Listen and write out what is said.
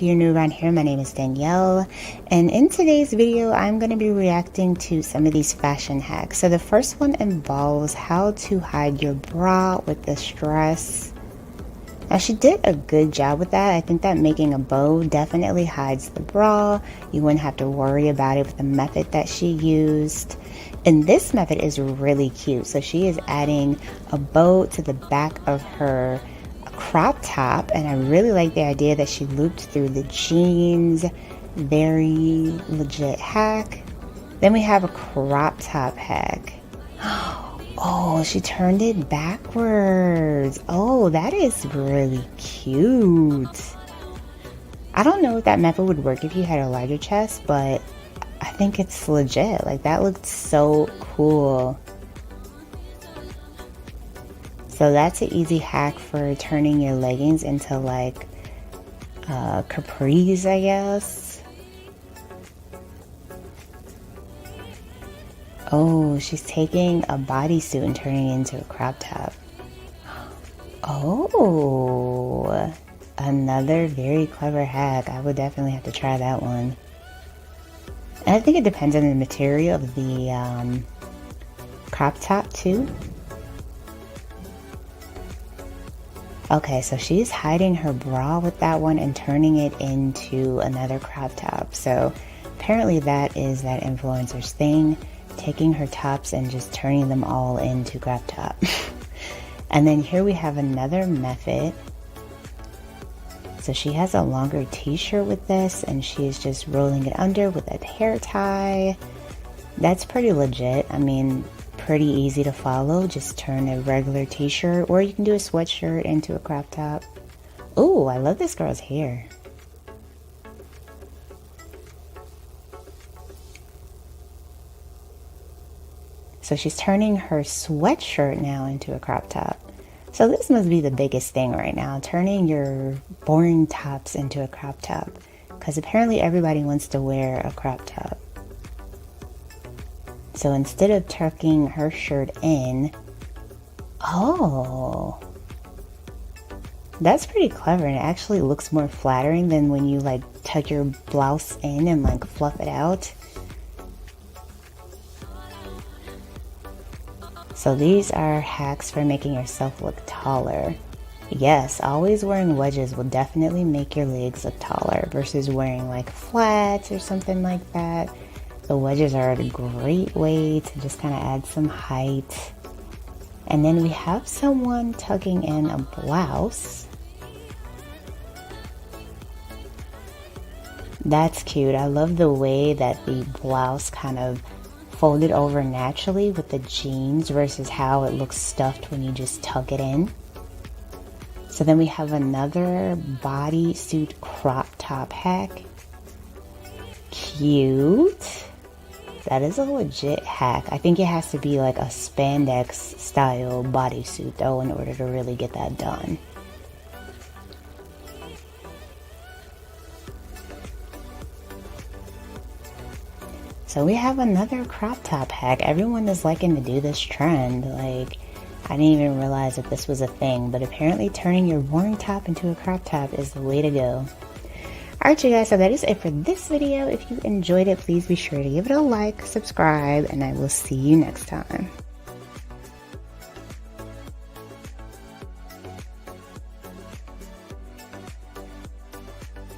If you're new around here, my name is Danielle, and in today's video I'm going to be reacting to some of these fashion hacks. So the first one involves how to hide your bra with the dress. Now she did a good job with that. I think that making a bow definitely hides the bra. You wouldn't have to worry about it with the method that she used. And this method is really cute. So she is adding a bow to the back of her crop top, and I really like the idea that she looped through the jeans. Very legit hack. Then we have a crop top hack. Oh, she turned it backwards. Oh, that is really cute. I don't know if that method would work if you had a larger chest, but I think it's legit. Like, that looked so cool. So that's an easy hack for turning your leggings into like capris, I guess. Oh, she's taking a bodysuit and turning it into a crop top. Oh, another very clever hack. I would definitely have to try that one. And I think it depends on the material of the crop top too. Okay, so she's hiding her bra with that one and turning it into another crop top. So apparently that is that influencer's thing, taking her tops and just turning them all into crop top. And then here we have another method. So she has a longer t-shirt with this and she's just rolling it under with a hair tie. That's pretty legit. I mean, pretty easy to follow. Just turn a regular t-shirt, or you can do a sweatshirt into a crop top. Oh, I love this girl's hair. So she's turning her sweatshirt now into a crop top. So this must be the biggest thing right now, turning your boring tops into a crop top, because apparently everybody wants to wear a crop top. So instead of tucking her shirt in, oh, that's pretty clever, and it actually looks more flattering than when you like tuck your blouse in and like fluff it out. So these are hacks for making yourself look taller. Yes, always wearing wedges will definitely make your legs look taller versus wearing like flats or something like that. The wedges are a great way to just kind of add some height. And then we have someone tucking in a blouse. That's cute. I love the way that the blouse kind of folded over naturally with the jeans versus how it looks stuffed when you just tuck it in. So then we have another bodysuit crop top hack. Cute. That is a legit hack. I think it has to be like a spandex style bodysuit though in order to really get that done. So we have another crop top hack. Everyone is liking to do this trend. Like, I didn't even realize that this was a thing, but apparently turning your boring top into a crop top is the way to go. Alright you guys, so that is it for this video. If you enjoyed it, please be sure to give it a like, subscribe, and I will see you next time.